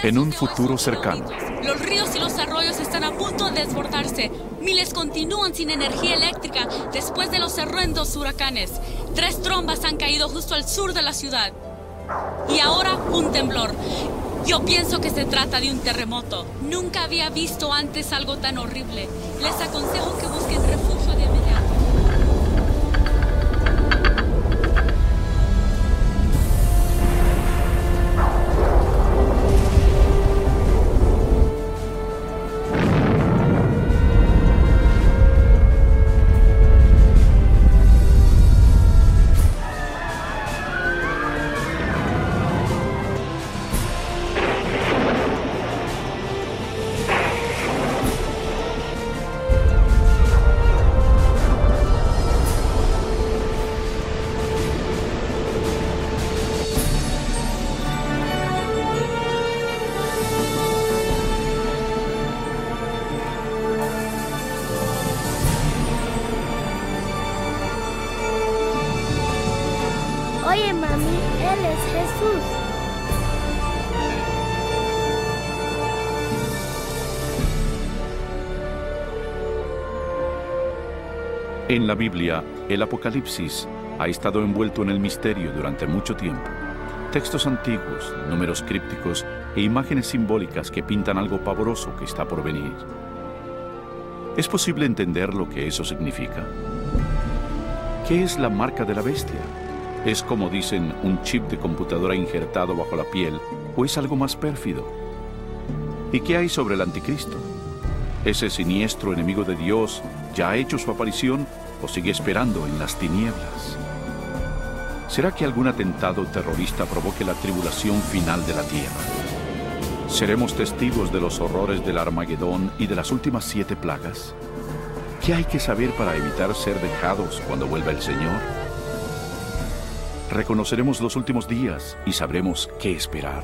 En un futuro cercano, los ríos y los arroyos están a punto de desbordarse. Miles continúan sin energía eléctrica después de los horrendos huracanes. 3 trombas han caído justo al sur de la ciudad. Y ahora un temblor. Yo pienso que se trata de un terremoto. Nunca había visto antes algo tan horrible. Les aconsejo que busquen refugio de inmediato. Oye, mami, Él es Jesús. en la Biblia, el Apocalipsis ha estado envuelto en el misterio durante mucho tiempo. Textos antiguos, números crípticos e imágenes simbólicas que pintan algo pavoroso que está por venir. ¿Es posible entender lo que eso significa? ¿Qué es la marca de la bestia? ¿Es, como dicen, un chip de computadora injertado bajo la piel o es algo más pérfido? ¿Y qué hay sobre el anticristo? ¿Ese siniestro enemigo de Dios ya ha hecho su aparición o sigue esperando en las tinieblas? ¿Será que algún atentado terrorista provoque la tribulación final de la tierra? ¿Seremos testigos de los horrores del Armagedón y de las últimas 7 plagas? ¿Qué hay que saber para evitar ser dejados cuando vuelva el Señor? Reconoceremos los últimos días y sabremos qué esperar.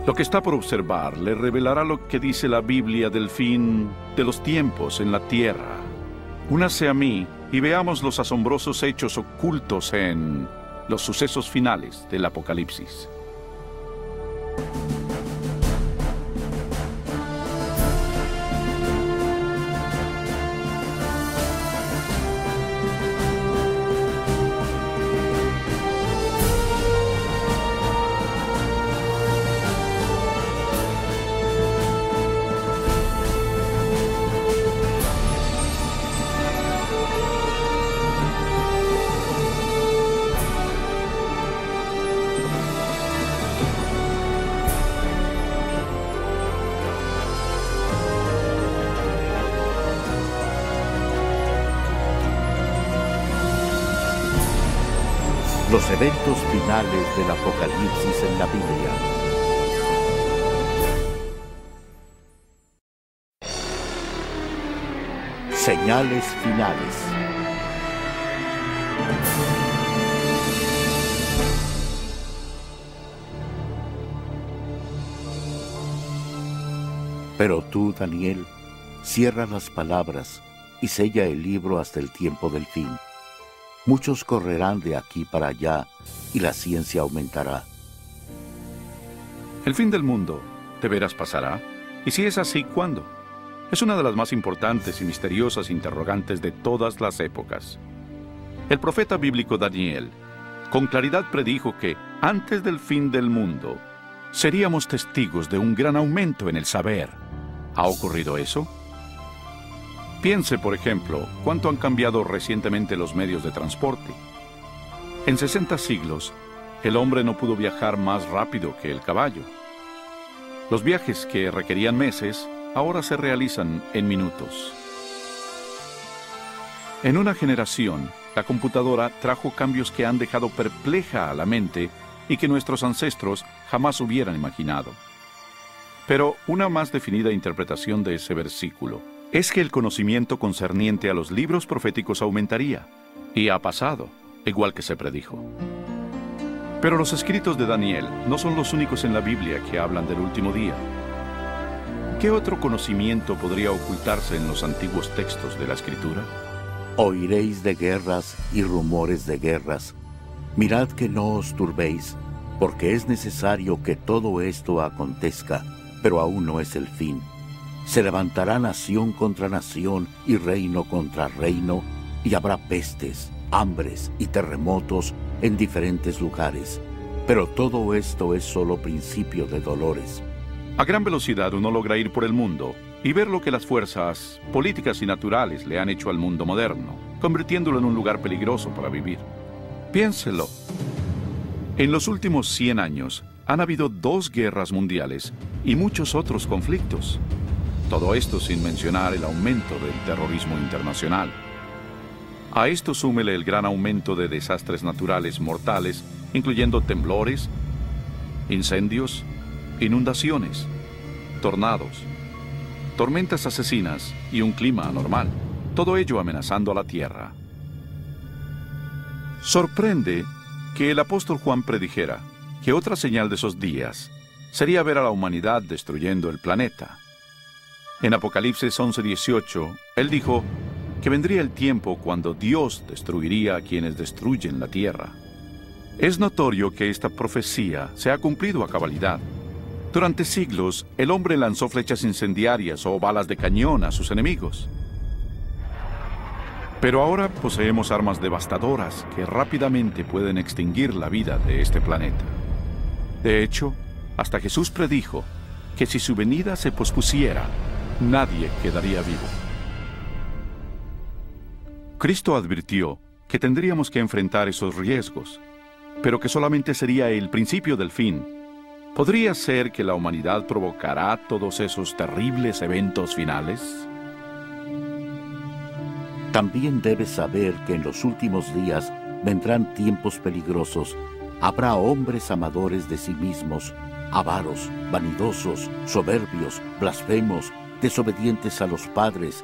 Lo que está por observar le revelará lo que dice la Biblia del fin de los tiempos en la tierra. Únase a mí y veamos los asombrosos hechos ocultos en los sucesos finales del Apocalipsis. Los eventos finales del Apocalipsis en la Biblia. Señales finales. Pero tú, Daniel, cierra las palabras y sella el libro hasta el tiempo del fin. Muchos correrán de aquí para allá y la ciencia aumentará. ¿El fin del mundo de veras pasará? Y si es así, ¿cuándo? Es una de las más importantes y misteriosas interrogantes de todas las épocas. El profeta bíblico Daniel con claridad predijo que antes del fin del mundo seríamos testigos de un gran aumento en el saber. ¿Ha ocurrido eso? Piense, por ejemplo, cuánto han cambiado recientemente los medios de transporte. En 60 siglos, el hombre no pudo viajar más rápido que el caballo. Los viajes que requerían meses, ahora se realizan en minutos. En una generación, la computadora trajo cambios que han dejado perpleja a la mente y que nuestros ancestros jamás hubieran imaginado. Pero una más definida interpretación de ese versículo es que el conocimiento concerniente a los libros proféticos aumentaría, y ha pasado, igual que se predijo. Pero los escritos de Daniel no son los únicos en la Biblia que hablan del último día. ¿Qué otro conocimiento podría ocultarse en los antiguos textos de la Escritura? Oiréis de guerras y rumores de guerras. Mirad que no os turbéis, porque es necesario que todo esto acontezca, pero aún no es el fin. Se levantará nación contra nación y reino contra reino, y habrá pestes, hambres y terremotos en diferentes lugares. Pero todo esto es solo principio de dolores. A gran velocidad uno logra ir por el mundo y ver lo que las fuerzas políticas y naturales le han hecho al mundo moderno, convirtiéndolo en un lugar peligroso para vivir. Piénselo. En los últimos 100 años han habido 2 guerras mundiales y muchos otros conflictos. Todo esto sin mencionar el aumento del terrorismo internacional. A esto súmele el gran aumento de desastres naturales mortales, incluyendo temblores, incendios, inundaciones, tornados, tormentas asesinas y un clima anormal, todo ello amenazando a la Tierra. Sorprende que el apóstol Juan predijera que otra señal de esos días sería ver a la humanidad destruyendo el planeta. En Apocalipsis 11:18, él dijo que vendría el tiempo cuando Dios destruiría a quienes destruyen la tierra. Es notorio que esta profecía se ha cumplido a cabalidad. Durante siglos, el hombre lanzó flechas incendiarias o balas de cañón a sus enemigos. Pero ahora poseemos armas devastadoras que rápidamente pueden extinguir la vida de este planeta. De hecho, hasta Jesús predijo que si su venida se pospusiera, nadie quedaría vivo. Cristo advirtió que tendríamos que enfrentar esos riesgos, pero que solamente sería el principio del fin. ¿Podría ser que la humanidad provocará todos esos terribles eventos finales? También debes saber que en los últimos días vendrán tiempos peligrosos. Habrá hombres amadores de sí mismos, avaros, vanidosos, soberbios, blasfemos, desobedientes a los padres,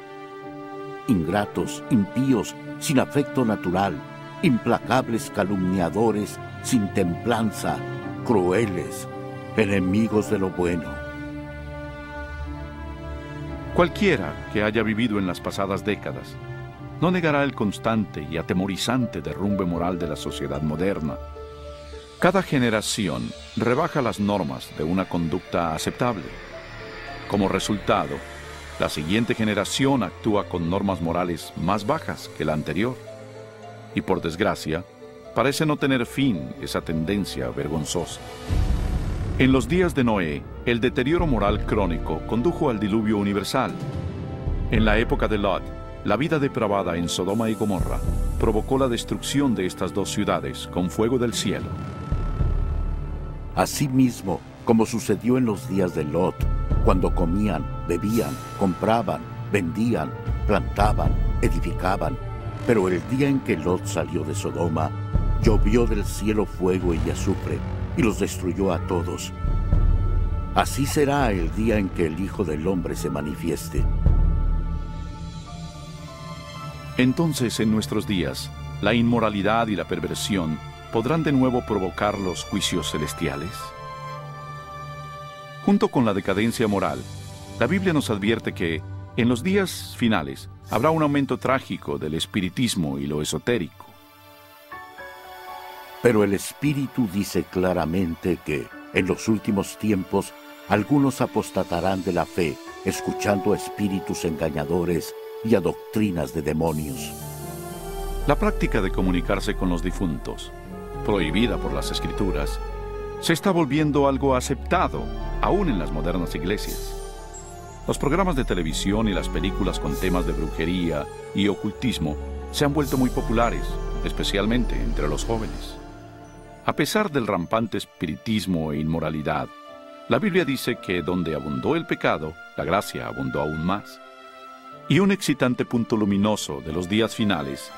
ingratos, impíos, sin afecto natural, implacables calumniadores, sin templanza, crueles, enemigos de lo bueno. Cualquiera que haya vivido en las pasadas décadas no negará el constante y atemorizante derrumbe moral de la sociedad moderna. Cada generación rebaja las normas de una conducta aceptable. Como resultado, la siguiente generación actúa con normas morales más bajas que la anterior. Y por desgracia, parece no tener fin esa tendencia vergonzosa. En los días de Noé, el deterioro moral crónico condujo al diluvio universal. En la época de Lot, la vida depravada en Sodoma y Gomorra provocó la destrucción de estas 2 ciudades con fuego del cielo. Asimismo, como sucedió en los días de Lot, cuando comían, bebían, compraban, vendían, plantaban, edificaban, pero el día en que Lot salió de Sodoma, llovió del cielo fuego y azufre, y los destruyó a todos. Así será el día en que el Hijo del Hombre se manifieste. Entonces, en nuestros días, la inmoralidad y la perversión podrán de nuevo provocar los juicios celestiales. Junto con la decadencia moral, la Biblia nos advierte que, en los días finales, habrá un aumento trágico del espiritismo y lo esotérico. Pero el Espíritu dice claramente que, en los últimos tiempos, algunos apostatarán de la fe, escuchando a espíritus engañadores y a doctrinas de demonios. La práctica de comunicarse con los difuntos, prohibida por las Escrituras, se está volviendo algo aceptado, aún en las modernas iglesias. Los programas de televisión y las películas con temas de brujería y ocultismo se han vuelto muy populares, especialmente entre los jóvenes. A pesar del rampante espiritismo e inmoralidad, la Biblia dice que donde abundó el pecado, la gracia abundó aún más. Y un excitante punto luminoso de los días finales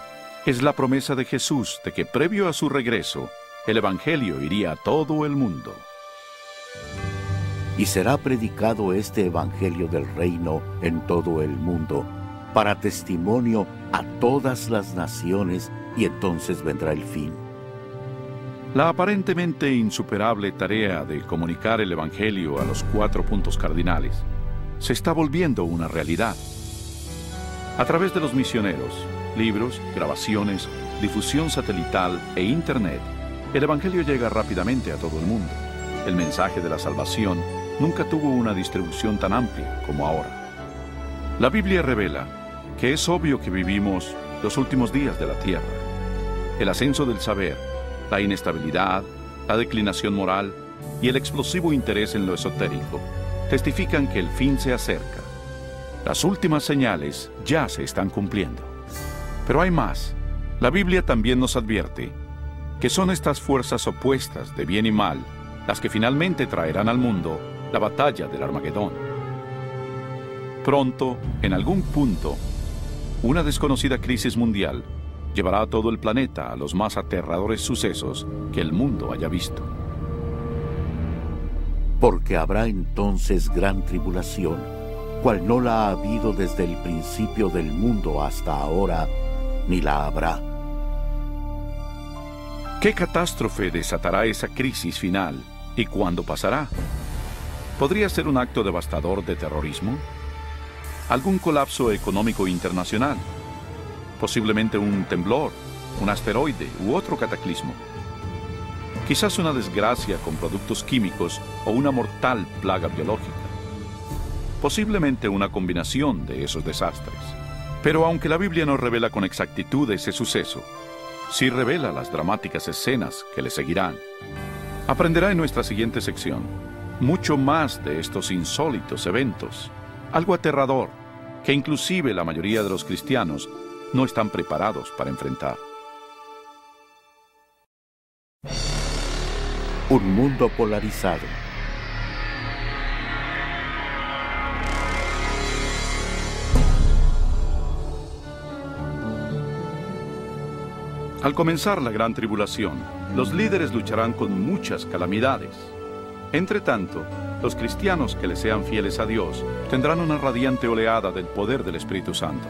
es la promesa de Jesús de que previo a su regreso, el Evangelio iría a todo el mundo. Y será predicado este Evangelio del reino en todo el mundo, para testimonio a todas las naciones, y entonces vendrá el fin. La aparentemente insuperable tarea de comunicar el Evangelio a los 4 puntos cardinales se está volviendo una realidad. A través de los misioneros, libros, grabaciones, difusión satelital e Internet, el Evangelio llega rápidamente a todo el mundo. El mensaje de la salvación nunca tuvo una distribución tan amplia como ahora. La Biblia revela que es obvio que vivimos los últimos días de la tierra. El ascenso del saber, la inestabilidad, la declinación moral y el explosivo interés en lo esotérico testifican que el fin se acerca. Las últimas señales ya se están cumpliendo. Pero hay más. La Biblia también nos advierte que son estas fuerzas opuestas de bien y mal las que finalmente traerán al mundo la batalla del Armagedón. Pronto, en algún punto, una desconocida crisis mundial llevará a todo el planeta a los más aterradores sucesos que el mundo haya visto. Porque habrá entonces gran tribulación, cual no la ha habido desde el principio del mundo hasta ahora, ni la habrá. ¿Qué catástrofe desatará esa crisis final y cuándo pasará? ¿Podría ser un acto devastador de terrorismo? ¿Algún colapso económico internacional? Posiblemente un temblor, un asteroide u otro cataclismo. Quizás una desgracia con productos químicos o una mortal plaga biológica. Posiblemente una combinación de esos desastres. Pero aunque la Biblia no revela con exactitud ese suceso, sí revela las dramáticas escenas que le seguirán. Aprenderá en nuestra siguiente sección mucho más de estos insólitos eventos, algo aterrador que inclusive la mayoría de los cristianos no están preparados para enfrentar. Un mundo polarizado. Al comenzar la gran tribulación, los líderes lucharán con muchas calamidades. Entre tanto, los cristianos que le sean fieles a Dios tendrán una radiante oleada del poder del Espíritu Santo.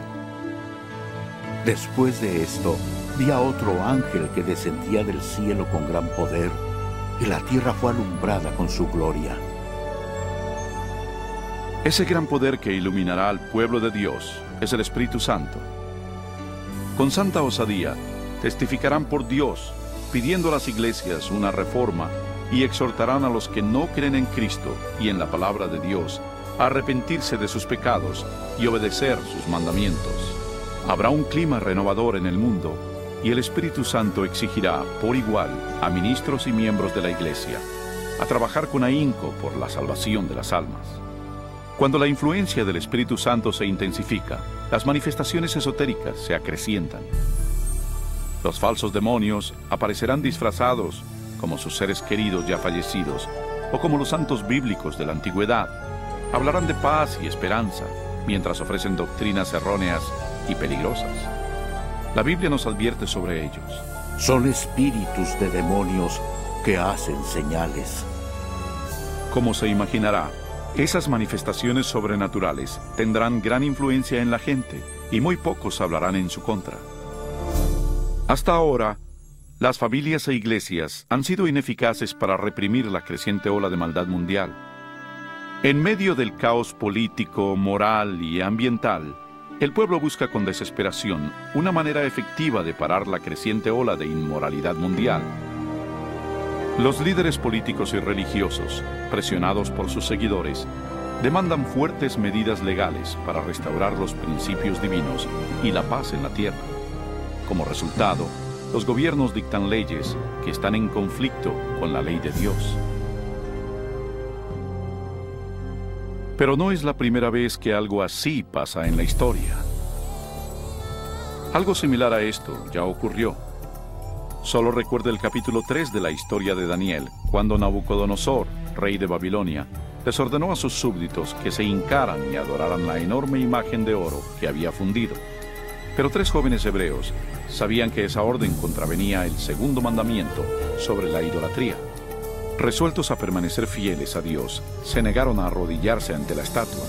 Después de esto, vi a otro ángel que descendía del cielo con gran poder, y la tierra fue alumbrada con su gloria. Ese gran poder que iluminará al pueblo de Dios es el Espíritu Santo. Con santa osadía, testificarán por Dios, pidiendo a las iglesias una reforma y exhortarán a los que no creen en Cristo y en la palabra de Dios a arrepentirse de sus pecados y obedecer sus mandamientos. Habrá un clima renovador en el mundo y el Espíritu Santo exigirá por igual a ministros y miembros de la iglesia a trabajar con ahínco por la salvación de las almas. Cuando la influencia del Espíritu Santo se intensifica, las manifestaciones esotéricas se acrecientan. Los falsos demonios aparecerán disfrazados como sus seres queridos ya fallecidos o como los santos bíblicos de la antigüedad. Hablarán de paz y esperanza mientras ofrecen doctrinas erróneas y peligrosas. La Biblia nos advierte sobre ellos. Son espíritus de demonios que hacen señales. Como se imaginará, esas manifestaciones sobrenaturales tendrán gran influencia en la gente y muy pocos hablarán en su contra. Hasta ahora, las familias e iglesias han sido ineficaces para reprimir la creciente ola de maldad mundial. En medio del caos político, moral y ambiental, el pueblo busca con desesperación una manera efectiva de parar la creciente ola de inmoralidad mundial. Los líderes políticos y religiosos, presionados por sus seguidores, demandan fuertes medidas legales para restaurar los principios divinos y la paz en la tierra. Como resultado, los gobiernos dictan leyes que están en conflicto con la ley de Dios. Pero no es la primera vez que algo así pasa en la historia. Algo similar a esto ya ocurrió. Solo recuerda el capítulo 3 de la historia de Daniel, cuando Nabucodonosor, rey de Babilonia, les ordenó a sus súbditos que se hincaran y adoraran la enorme imagen de oro que había fundido. Pero 3 jóvenes hebreos sabían que esa orden contravenía el segundo mandamiento sobre la idolatría. Resueltos a permanecer fieles a Dios, se negaron a arrodillarse ante la estatua.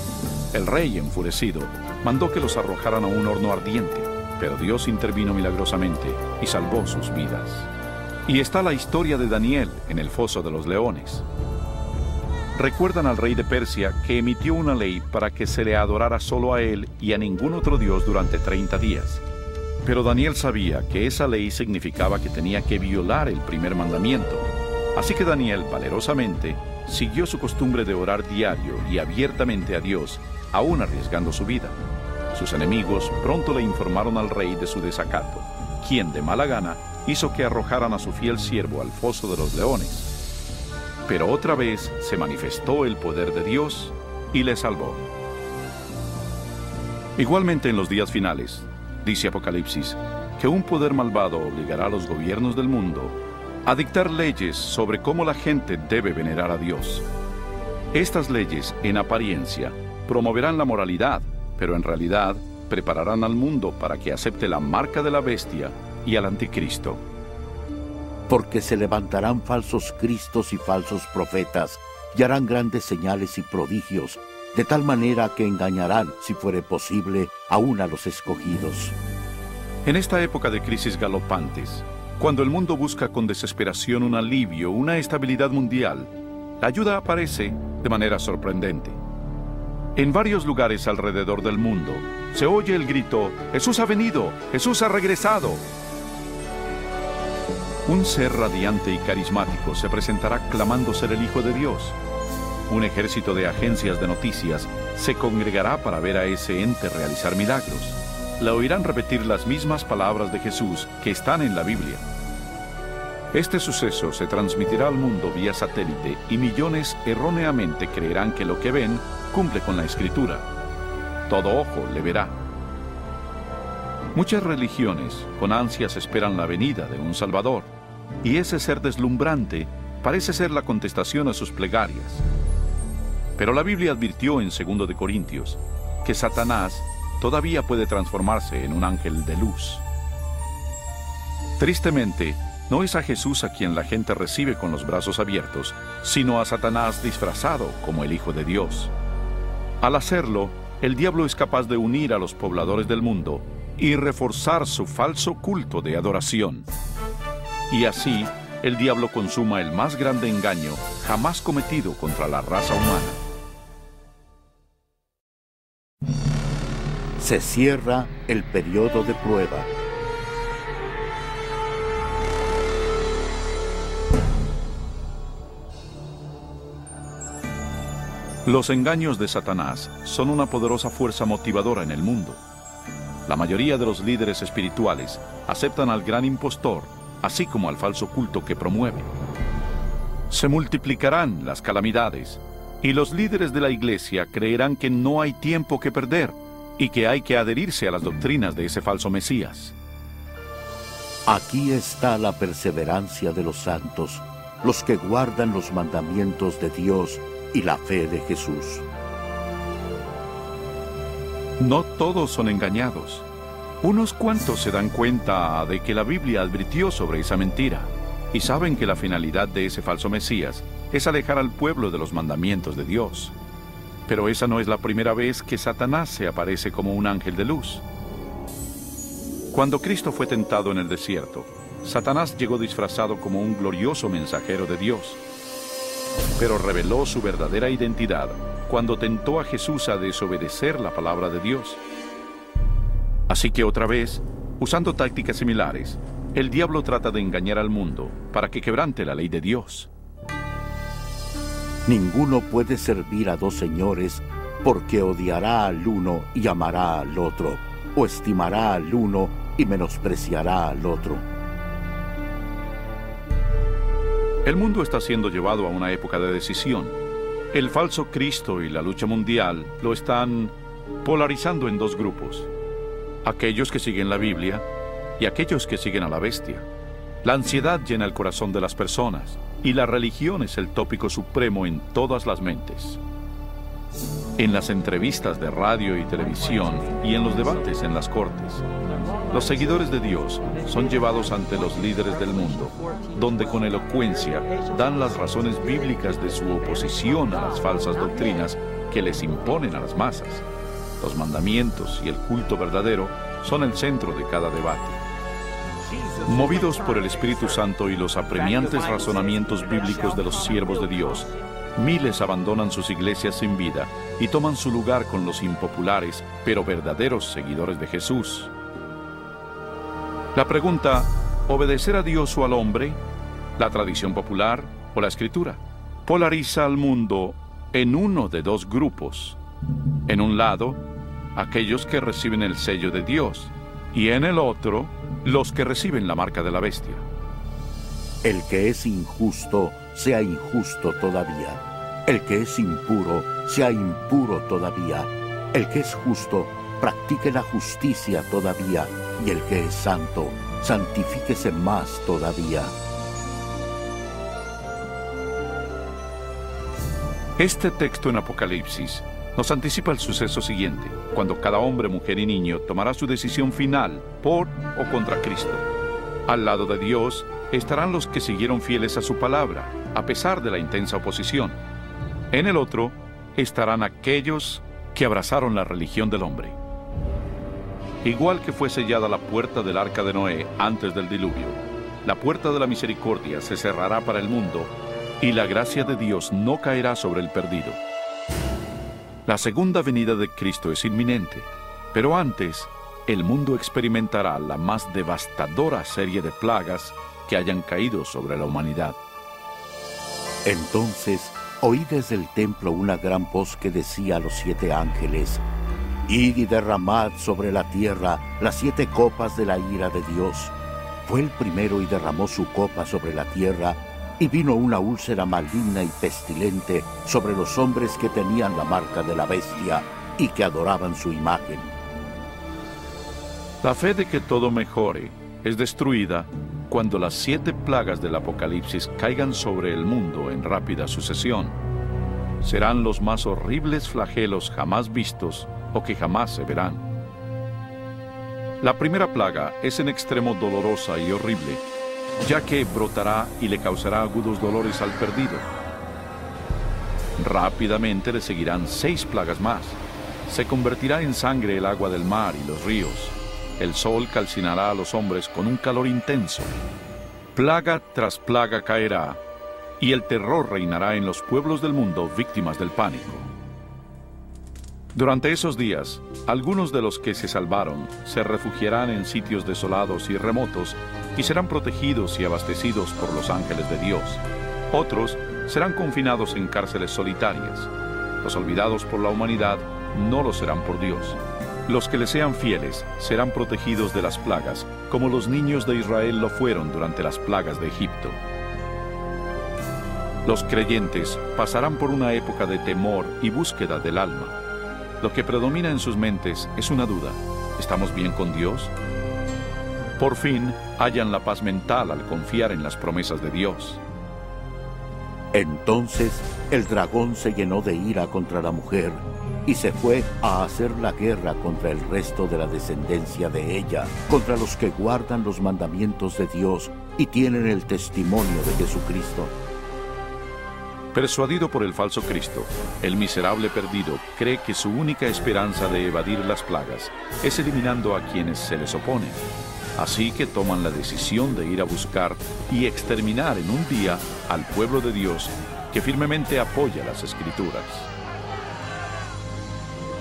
El rey, enfurecido, mandó que los arrojaran a un horno ardiente, pero Dios intervino milagrosamente y salvó sus vidas. Y está la historia de Daniel en el foso de los leones. recuerdan al rey de Persia que emitió una ley para que se le adorara solo a él y a ningún otro dios durante 30 días. Pero Daniel sabía que esa ley significaba que tenía que violar el primer mandamiento. Así que Daniel, valerosamente, siguió su costumbre de orar diario y abiertamente a Dios, aún arriesgando su vida. Sus enemigos pronto le informaron al rey de su desacato, quien de mala gana hizo que arrojaran a su fiel siervo al foso de los leones. Pero otra vez se manifestó el poder de Dios y le salvó. Igualmente en los días finales, dice Apocalipsis, que un poder malvado obligará a los gobiernos del mundo a dictar leyes sobre cómo la gente debe venerar a Dios. Estas leyes, en apariencia, promoverán la moralidad, pero en realidad prepararán al mundo para que acepte la marca de la bestia y al anticristo. Porque se levantarán falsos cristos y falsos profetas, y harán grandes señales y prodigios, de tal manera que engañarán, si fuere posible, aún a los escogidos. En esta época de crisis galopantes, cuando el mundo busca con desesperación un alivio, una estabilidad mundial, la ayuda aparece de manera sorprendente. En varios lugares alrededor del mundo se oye el grito: ¡Jesús ha venido! ¡Jesús ha regresado! Un ser radiante y carismático se presentará clamando ser el Hijo de Dios. Un ejército de agencias de noticias se congregará para ver a ese ente realizar milagros. Le oirán repetir las mismas palabras de Jesús que están en la Biblia. Este suceso se transmitirá al mundo vía satélite y millones erróneamente creerán que lo que ven cumple con la Escritura. Todo ojo le verá. Muchas religiones con ansias esperan la venida de un Salvador, y ese ser deslumbrante parece ser la contestación a sus plegarias. Pero la Biblia advirtió en 2 de Corintios que Satanás todavía puede transformarse en un ángel de luz. Tristemente, no es a Jesús a quien la gente recibe con los brazos abiertos, sino a Satanás disfrazado como el Hijo de Dios. Al hacerlo, el diablo es capaz de unir a los pobladores del mundo y reforzar su falso culto de adoración. Y así, el diablo consuma el más grande engaño jamás cometido contra la raza humana. Se cierra el periodo de prueba. Los engaños de Satanás son una poderosa fuerza motivadora en el mundo. La mayoría de los líderes espirituales aceptan al gran impostor, así como al falso culto que promueve. Se multiplicarán las calamidades, y los líderes de la iglesia creerán que no hay tiempo que perder y que hay que adherirse a las doctrinas de ese falso Mesías. Aquí está la perseverancia de los santos, los que guardan los mandamientos de Dios y la fe de Jesús. No todos son engañados. Unos cuantos se dan cuenta de que la Biblia advirtió sobre esa mentira y saben que la finalidad de ese falso Mesías es alejar al pueblo de los mandamientos de Dios. Pero esa no es la primera vez que Satanás se aparece como un ángel de luz. Cuando Cristo fue tentado en el desierto, Satanás llegó disfrazado como un glorioso mensajero de Dios, pero reveló su verdadera identidad cuando tentó a Jesús a desobedecer la palabra de Dios. Así que otra vez, usando tácticas similares, el diablo trata de engañar al mundo para que quebrante la ley de Dios. Ninguno puede servir a dos señores, porque odiará al uno y amará al otro, o estimará al uno y menospreciará al otro. El mundo está siendo llevado a una época de decisión. El falso Cristo y la lucha mundial lo están polarizando en dos grupos: aquellos que siguen la Biblia y aquellos que siguen a la bestia. La ansiedad llena el corazón de las personas y la religión es el tópico supremo en todas las mentes. En las entrevistas de radio y televisión y en los debates en las cortes, los seguidores de Dios son llevados ante los líderes del mundo, donde con elocuencia dan las razones bíblicas de su oposición a las falsas doctrinas que les imponen a las masas. Los mandamientos y el culto verdadero son el centro de cada debate. Movidos por el Espíritu Santo y los apremiantes razonamientos bíblicos de los siervos de Dios, Miles abandonan sus iglesias sin vida y toman su lugar con los impopulares, pero verdaderos seguidores de Jesús. La pregunta, ¿obedecer a Dios o al hombre? ¿La tradición popular o la Escritura? Polariza al mundo en uno de dos grupos. En un lado, aquellos que reciben el sello de Dios, y en el otro, los que reciben la marca de la bestia. El que es injusto, sea injusto todavía. El que es impuro, sea impuro todavía. El que es justo, practique la justicia todavía. Y el que es santo, santifíquese más todavía. Este texto en Apocalipsis nos anticipa el suceso siguiente, cuando cada hombre, mujer y niño tomará su decisión final por o contra Cristo. Al lado de Dios estarán los que siguieron fieles a su palabra, a pesar de la intensa oposición. En el otro estarán aquellos que abrazaron la religión del hombre. Igual que fue sellada la puerta del arca de Noé antes del diluvio, la puerta de la misericordia se cerrará para el mundo y la gracia de Dios no caerá sobre el perdido. La segunda venida de Cristo es inminente, pero antes, el mundo experimentará la más devastadora serie de plagas que hayan caído sobre la humanidad. Entonces oí desde el templo una gran voz que decía a los 7 ángeles: «Id y derramad sobre la tierra las 7 copas de la ira de Dios». Fue el primero y derramó su copa sobre la tierra, y vino una úlcera maligna y pestilente sobre los hombres que tenían la marca de la bestia y que adoraban su imagen. La fe de que todo mejore es destruida cuando las 7 plagas del Apocalipsis caigan sobre el mundo en rápida sucesión. Serán los más horribles flagelos jamás vistos o que jamás se verán. La primera plaga es en extremo dolorosa y horrible, ya que brotará y le causará agudos dolores al perdido. Rápidamente le seguirán 6 plagas más. Se convertirá en sangre el agua del mar y los ríos. El sol calcinará a los hombres con un calor intenso. Plaga tras plaga caerá, y el terror reinará en los pueblos del mundo víctimas del pánico. Durante esos días, algunos de los que se salvaron se refugiarán en sitios desolados y remotos y serán protegidos y abastecidos por los ángeles de Dios. Otros serán confinados en cárceles solitarias. Los olvidados por la humanidad no lo serán por Dios. Los que le sean fieles serán protegidos de las plagas, como los niños de Israel lo fueron durante las plagas de Egipto. Los creyentes pasarán por una época de temor y búsqueda del alma. Lo que predomina en sus mentes es una duda: ¿estamos bien con Dios? Por fin, hallan la paz mental al confiar en las promesas de Dios. Entonces el dragón se llenó de ira contra la mujer y se fue a hacer la guerra contra el resto de la descendencia de ella, contra los que guardan los mandamientos de Dios y tienen el testimonio de Jesucristo. Persuadido por el falso Cristo, el miserable perdido cree que su única esperanza de evadir las plagas es eliminando a quienes se les oponen. Así que toman la decisión de ir a buscar y exterminar en un día al pueblo de Dios que firmemente apoya las Escrituras.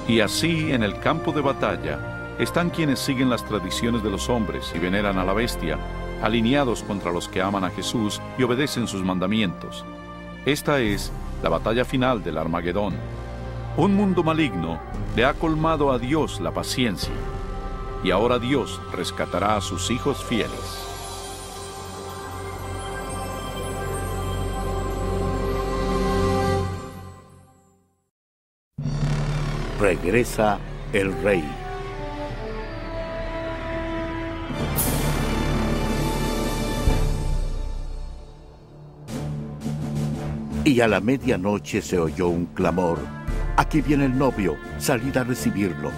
Y así, en el campo de batalla, están quienes siguen las tradiciones de los hombres y veneran a la bestia, alineados contra los que aman a Jesús y obedecen sus mandamientos. Esta es la batalla final del Armagedón. Un mundo maligno le ha colmado a Dios la paciencia, y ahora Dios rescatará a sus hijos fieles. Regresa el rey. Y a la medianoche se oyó un clamor: «Aquí viene el novio, salid a recibirlo».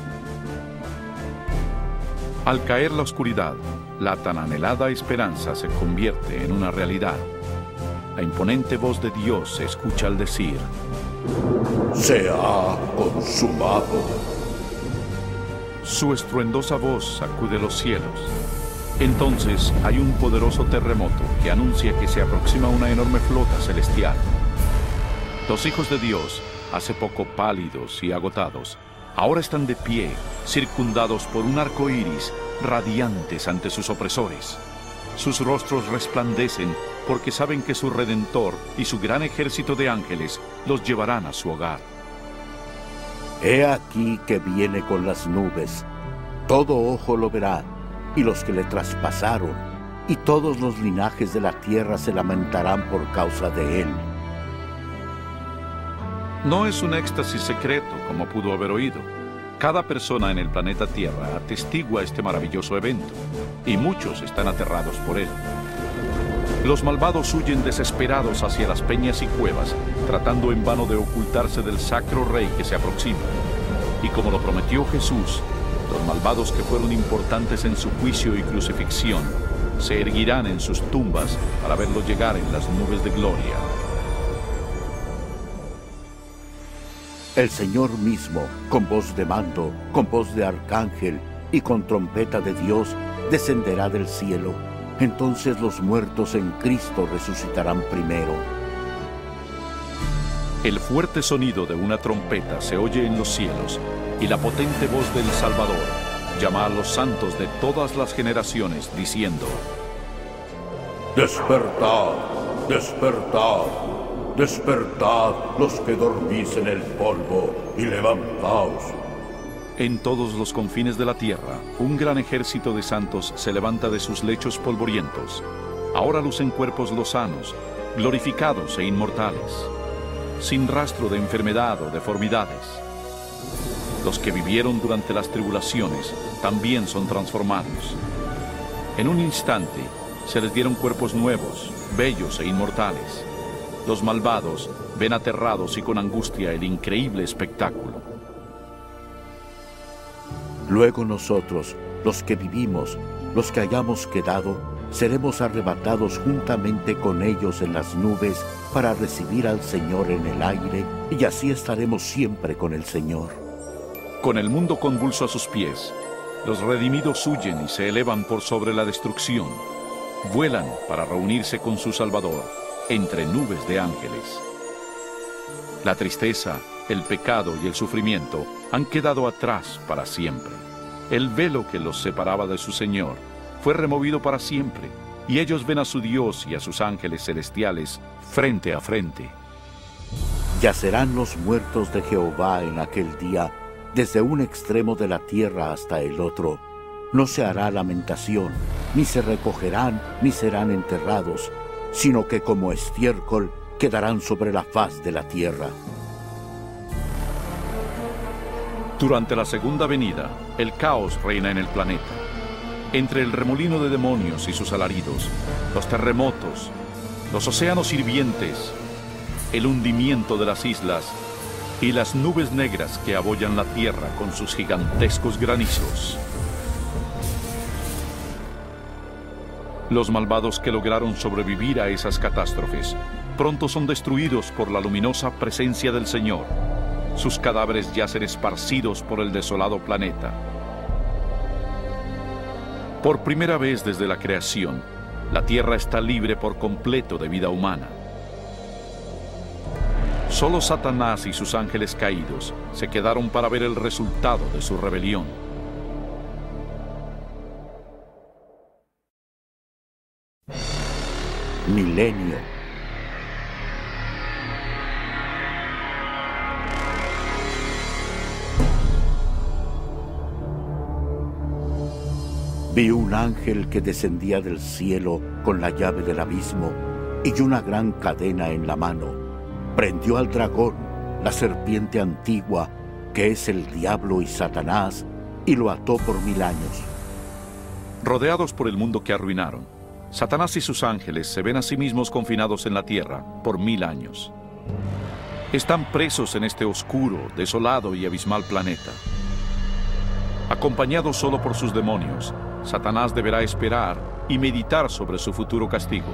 Al caer la oscuridad, la tan anhelada esperanza se convierte en una realidad. La imponente voz de Dios se escucha al decir: «Se ha consumado». Su estruendosa voz sacude los cielos. Entonces hay un poderoso terremoto que anuncia que se aproxima una enorme flota celestial. Los hijos de Dios, hace poco pálidos y agotados, ahora están de pie, circundados por un arco iris, radiantes ante sus opresores. Sus rostros resplandecen porque saben que su Redentor y su gran ejército de ángeles los llevarán a su hogar. He aquí que viene con las nubes. Todo ojo lo verá, y los que le traspasaron, y todos los linajes de la tierra se lamentarán por causa de él. No es un éxtasis secreto, como pudo haber oído. Cada persona en el planeta Tierra atestigua este maravilloso evento, y muchos están aterrados por él. Los malvados huyen desesperados hacia las peñas y cuevas, tratando en vano de ocultarse del sacro rey que se aproxima. Y como lo prometió Jesús, los malvados que fueron importantes en su juicio y crucifixión, se erguirán en sus tumbas para verlo llegar en las nubes de gloria. El Señor mismo, con voz de mando, con voz de arcángel y con trompeta de Dios, descenderá del cielo. Entonces los muertos en Cristo resucitarán primero. El fuerte sonido de una trompeta se oye en los cielos, y la potente voz del Salvador llama a los santos de todas las generaciones, diciendo: Despertad, despertad, despertad los que dormís en el polvo, y levantaos. En todos los confines de la tierra, un gran ejército de santos se levanta de sus lechos polvorientos. Ahora lucen cuerpos lozanos, glorificados e inmortales, sin rastro de enfermedad o deformidades. Los que vivieron durante las tribulaciones también son transformados. En un instante se les dieron cuerpos nuevos, bellos e inmortales. Los malvados ven aterrados y con angustia el increíble espectáculo. Luego nosotros, los que vivimos, los que hayamos quedado, seremos arrebatados juntamente con ellos en las nubes para recibir al Señor en el aire, y así estaremos siempre con el Señor. Con el mundo convulso a sus pies, los redimidos huyen y se elevan por sobre la destrucción. Vuelan para reunirse con su Salvador entre nubes de ángeles. La tristeza, el pecado y el sufrimiento han quedado atrás para siempre. El velo que los separaba de su Señor fue removido para siempre, y ellos ven a su Dios y a sus ángeles celestiales frente a frente. Yacerán los muertos de Jehová en aquel día, desde un extremo de la tierra hasta el otro. No se hará lamentación, ni se recogerán, ni serán enterrados, sino que como estiércol quedarán sobre la faz de la tierra. Durante la segunda venida, el caos reina en el planeta. Entre el remolino de demonios y sus alaridos, los terremotos, los océanos hirvientes, el hundimiento de las islas y las nubes negras que abollan la tierra con sus gigantescos granizos. Los malvados que lograron sobrevivir a esas catástrofes pronto son destruidos por la luminosa presencia del Señor. Sus cadáveres yacen esparcidos por el desolado planeta. Por primera vez desde la creación, la Tierra está libre por completo de vida humana. Solo Satanás y sus ángeles caídos se quedaron para ver el resultado de su rebelión. Milenio. Vi un ángel que descendía del cielo con la llave del abismo y una gran cadena en la mano. Prendió al dragón, la serpiente antigua, que es el diablo y Satanás, y lo ató por 1000 años. Rodeados por el mundo que arruinaron, Satanás y sus ángeles se ven a sí mismos confinados en la tierra por 1000 años. Están presos en este oscuro, desolado y abismal planeta. Acompañado solo por sus demonios, Satanás deberá esperar y meditar sobre su futuro castigo.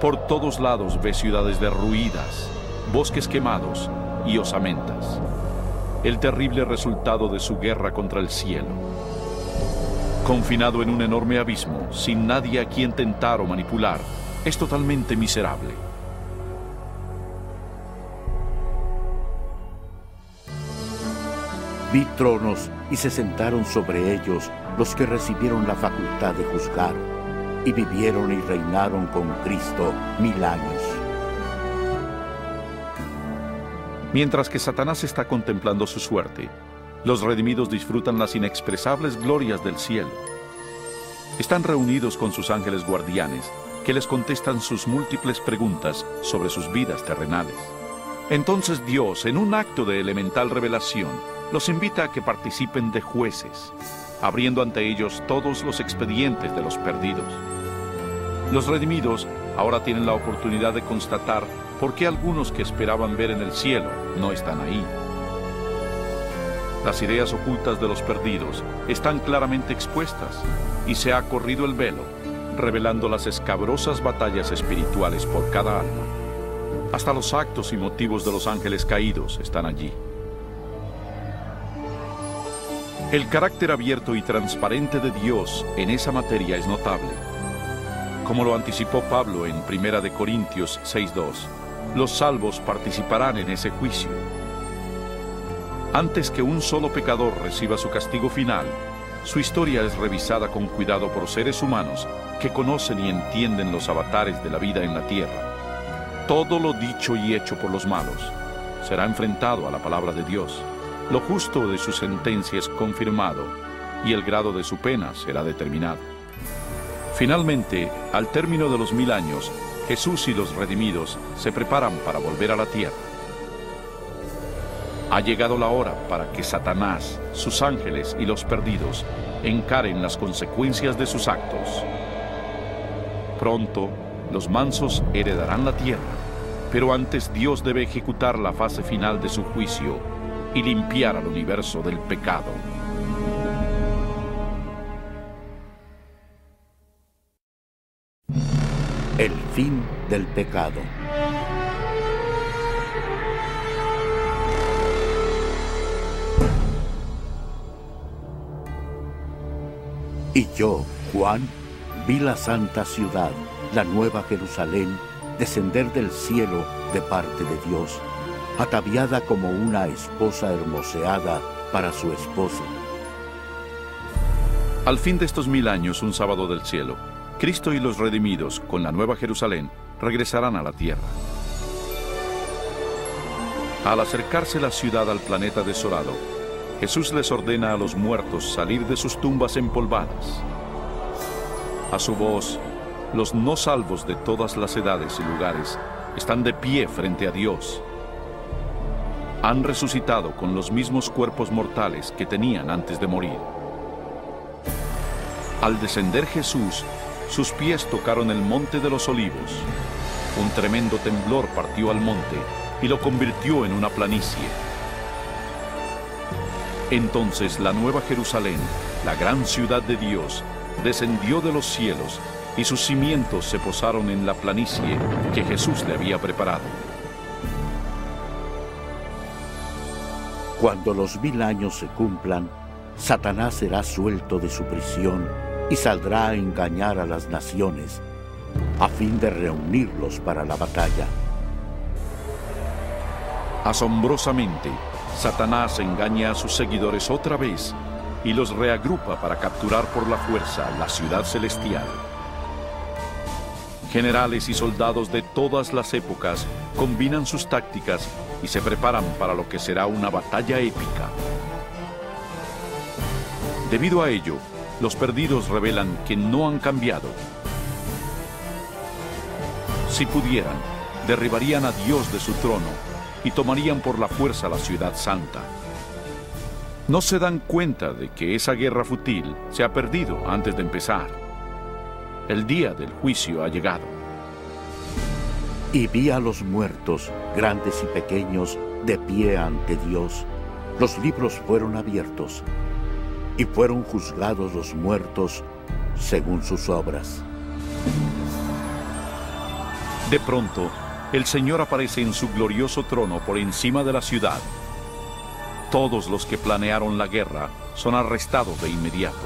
Por todos lados ve ciudades derruidas, bosques quemados y osamentas. El terrible resultado de su guerra contra el cielo. Confinado en un enorme abismo, sin nadie a quien tentar o manipular, es totalmente miserable. Vi tronos y se sentaron sobre ellos los que recibieron la facultad de juzgar, y vivieron y reinaron con Cristo 1000 años. Mientras que Satanás está contemplando su suerte, los redimidos disfrutan las inexpresables glorias del cielo. Están reunidos con sus ángeles guardianes, que les contestan sus múltiples preguntas sobre sus vidas terrenales. Entonces Dios, en un acto de elemental revelación, los invita a que participen de jueces, abriendo ante ellos todos los expedientes de los perdidos. Los redimidos ahora tienen la oportunidad de constatar por qué algunos que esperaban ver en el cielo no están ahí. Las ideas ocultas de los perdidos están claramente expuestas y se ha corrido el velo, revelando las escabrosas batallas espirituales por cada alma. Hasta los actos y motivos de los ángeles caídos están allí. El carácter abierto y transparente de Dios en esa materia es notable. Como lo anticipó Pablo en 1 Corintios 6:2, los salvos participarán en ese juicio. Antes que un solo pecador reciba su castigo final, su historia es revisada con cuidado por seres humanos que conocen y entienden los avatares de la vida en la tierra. Todo lo dicho y hecho por los malos será enfrentado a la palabra de Dios. Lo justo de su sentencia es confirmado y el grado de su pena será determinado. Finalmente, al término de los 1000 años, Jesús y los redimidos se preparan para volver a la tierra. Ha llegado la hora para que Satanás, sus ángeles y los perdidos encaren las consecuencias de sus actos. Pronto, los mansos heredarán la tierra, pero antes Dios debe ejecutar la fase final de su juicio y limpiar al universo del pecado. El fin del pecado. Y yo, Juan, vi la santa ciudad, la nueva Jerusalén, descender del cielo de parte de Dios, ataviada como una esposa hermoseada para su esposo. Al fin de estos 1000 años, un sábado del cielo, Cristo y los redimidos, con la nueva Jerusalén, regresarán a la tierra. Al acercarse la ciudad al planeta desolado, Jesús les ordena a los muertos salir de sus tumbas empolvadas. A su voz, los no salvos de todas las edades y lugares están de pie frente a Dios. Han resucitado con los mismos cuerpos mortales que tenían antes de morir. Al descender Jesús, sus pies tocaron el monte de los olivos. Un tremendo temblor partió al monte y lo convirtió en una planicie. Entonces la nueva Jerusalén, la gran ciudad de Dios, descendió de los cielos y sus cimientos se posaron en la planicie que Jesús le había preparado. Cuando los 1000 años se cumplan, Satanás será suelto de su prisión y saldrá a engañar a las naciones, a fin de reunirlos para la batalla. Asombrosamente, Satanás engaña a sus seguidores otra vez y los reagrupa para capturar por la fuerza la ciudad celestial. Generales y soldados de todas las épocas combinan sus tácticas y se preparan para lo que será una batalla épica. Debido a ello, los perdidos revelan que no han cambiado. Si pudieran, derribarían a Dios de su trono y tomarían por la fuerza la ciudad santa. No se dan cuenta de que esa guerra fútil se ha perdido antes de empezar. El día del juicio ha llegado. Y vi a los muertos, grandes y pequeños, de pie ante Dios. Los libros fueron abiertos, y fueron juzgados los muertos según sus obras. De pronto, el Señor aparece en su glorioso trono por encima de la ciudad. Todos los que planearon la guerra son arrestados de inmediato.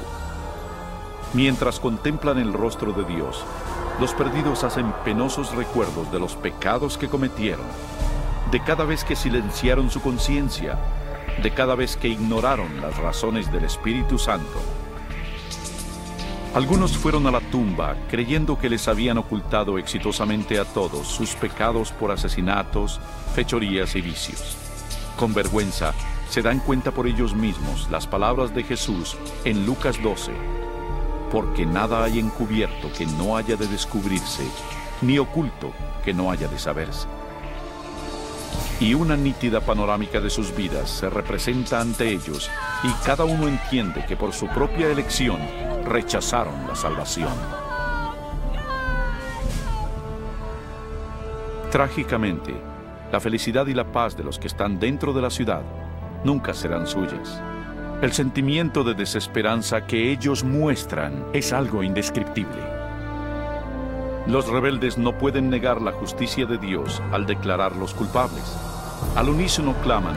Mientras contemplan el rostro de Dios, los perdidos hacen penosos recuerdos de los pecados que cometieron, de cada vez que silenciaron su conciencia de cada vez que ignoraron las razones del Espíritu Santo. Algunos fueron a la tumba creyendo que les habían ocultado exitosamente a todos sus pecados por asesinatos, fechorías y vicios. Con vergüenza, se dan cuenta por ellos mismos las palabras de Jesús en Lucas 12. Porque nada hay encubierto que no haya de descubrirse, ni oculto que no haya de saberse. Y una nítida panorámica de sus vidas se representa ante ellos, y cada uno entiende que por su propia elección rechazaron la salvación. Trágicamente, la felicidad y la paz de los que están dentro de la ciudad nunca serán suyas. El sentimiento de desesperanza que ellos muestran es algo indescriptible. Los rebeldes no pueden negar la justicia de Dios al declararlos culpables. Al unísono claman: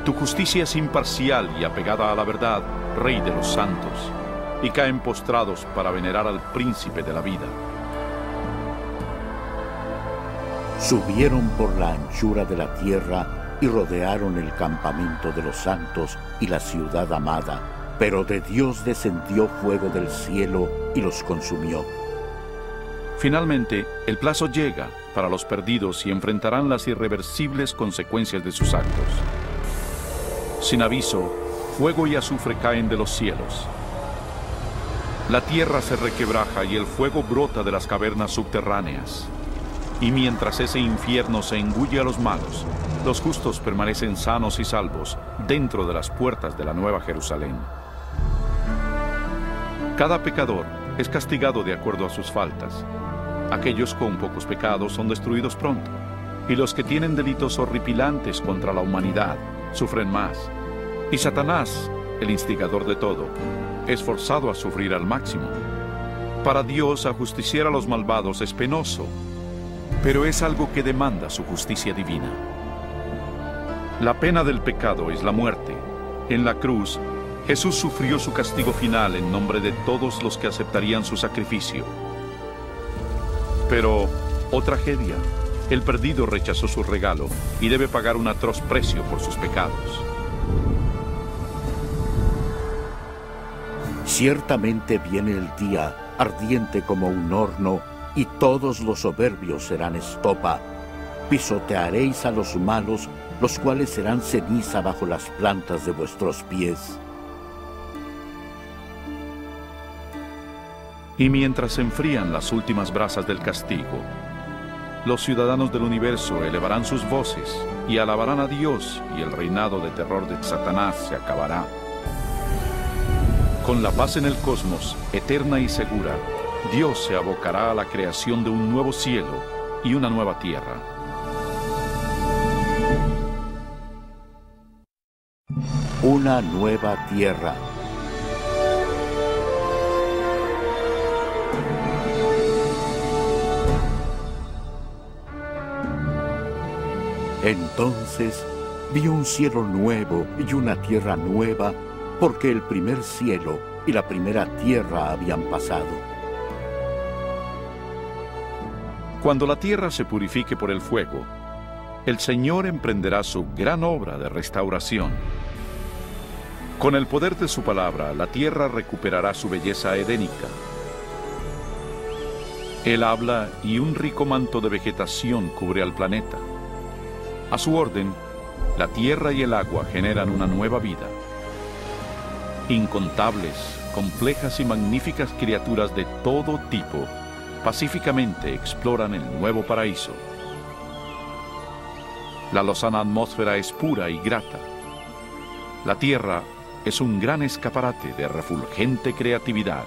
tu justicia es imparcial y apegada a la verdad, Rey de los santos, y caen postrados para venerar al príncipe de la vida. Subieron por la anchura de la tierra y rodearon el campamento de los santos y la ciudad amada, pero de Dios descendió fuego del cielo y los consumió. Finalmente, el plazo llega para los perdidos y enfrentarán las irreversibles consecuencias de sus actos. Sin aviso, fuego y azufre caen de los cielos. La tierra se requebraja y el fuego brota de las cavernas subterráneas. Y mientras ese infierno se engulle a los malos, los justos permanecen sanos y salvos dentro de las puertas de la Nueva Jerusalén. Cada pecador es castigado de acuerdo a sus faltas. Aquellos con pocos pecados son destruidos pronto, y los que tienen delitos horripilantes contra la humanidad sufren más. Y Satanás, el instigador de todo, es forzado a sufrir al máximo. Para Dios, ajusticiar a los malvados es penoso, pero es algo que demanda su justicia divina. La pena del pecado es la muerte. En la cruz, Jesús sufrió su castigo final en nombre de todos los que aceptarían su sacrificio. Pero, oh tragedia, el perdido rechazó su regalo y debe pagar un atroz precio por sus pecados. Ciertamente viene el día, ardiente como un horno, y todos los soberbios serán estopa. Pisotearéis a los malos, los cuales serán ceniza bajo las plantas de vuestros pies. Y mientras se enfrían las últimas brasas del castigo, los ciudadanos del universo elevarán sus voces y alabarán a Dios, y el reinado de terror de Satanás se acabará. Con la paz en el cosmos, eterna y segura, Dios se abocará a la creación de un nuevo cielo y una nueva tierra. Una nueva tierra. Entonces vi un cielo nuevo y una tierra nueva, porque el primer cielo y la primera tierra habían pasado. Cuando la tierra se purifique por el fuego, el Señor emprenderá su gran obra de restauración. Con el poder de su palabra, la tierra recuperará su belleza edénica. Él habla y un rico manto de vegetación cubre al planeta. A su orden, la tierra y el agua generan una nueva vida. Incontables, complejas y magníficas criaturas de todo tipo pacíficamente exploran el nuevo paraíso. La lozana atmósfera es pura y grata. La tierra es un gran escaparate de refulgente creatividad.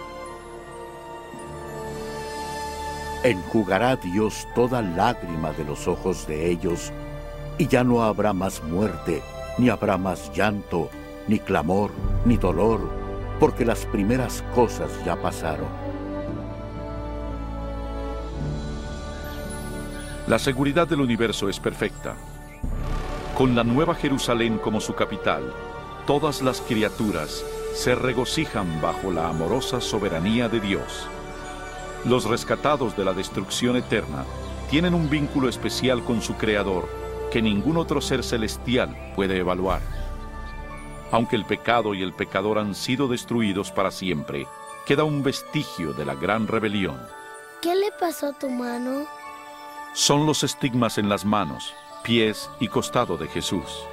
Enjugará Dios toda lágrima de los ojos de ellos, y ya no habrá más muerte, ni habrá más llanto, ni clamor, ni dolor, porque las primeras cosas ya pasaron. La seguridad del universo es perfecta. Con la Nueva Jerusalén como su capital, todas las criaturas se regocijan bajo la amorosa soberanía de Dios. Los rescatados de la destrucción eterna tienen un vínculo especial con su Creador que ningún otro ser celestial puede evaluar. Aunque el pecado y el pecador han sido destruidos para siempre, queda un vestigio de la gran rebelión. ¿Qué le pasó a tu mano? Son los estigmas en las manos, pies y costado de Jesús.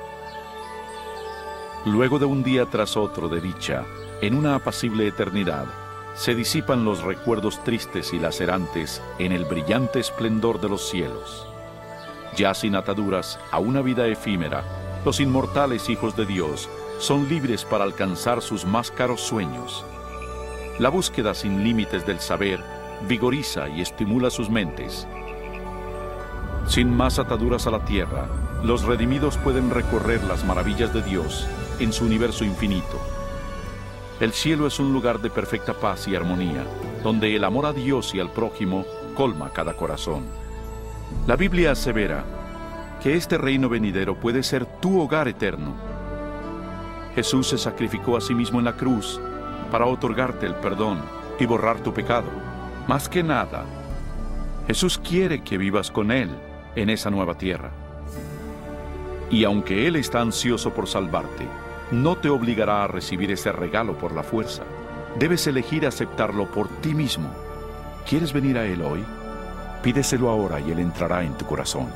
Luego de un día tras otro de dicha, en una apacible eternidad, se disipan los recuerdos tristes y lacerantes en el brillante esplendor de los cielos. Ya sin ataduras a una vida efímera, los inmortales hijos de Dios son libres para alcanzar sus más caros sueños. La búsqueda sin límites del saber vigoriza y estimula sus mentes. Sin más ataduras a la tierra, los redimidos pueden recorrer las maravillas de Dios en su universo infinito. El cielo es un lugar de perfecta paz y armonía, donde el amor a Dios y al prójimo colma cada corazón. La Biblia asevera que este reino venidero puede ser tu hogar eterno. Jesús se sacrificó a sí mismo en la cruz para otorgarte el perdón y borrar tu pecado. Más que nada, Jesús quiere que vivas con Él en esa nueva tierra. Y aunque Él está ansioso por salvarte, no te obligará a recibir ese regalo por la fuerza. Debes elegir aceptarlo por ti mismo. ¿Quieres venir a Él hoy? Pídeselo ahora y Él entrará en tu corazón.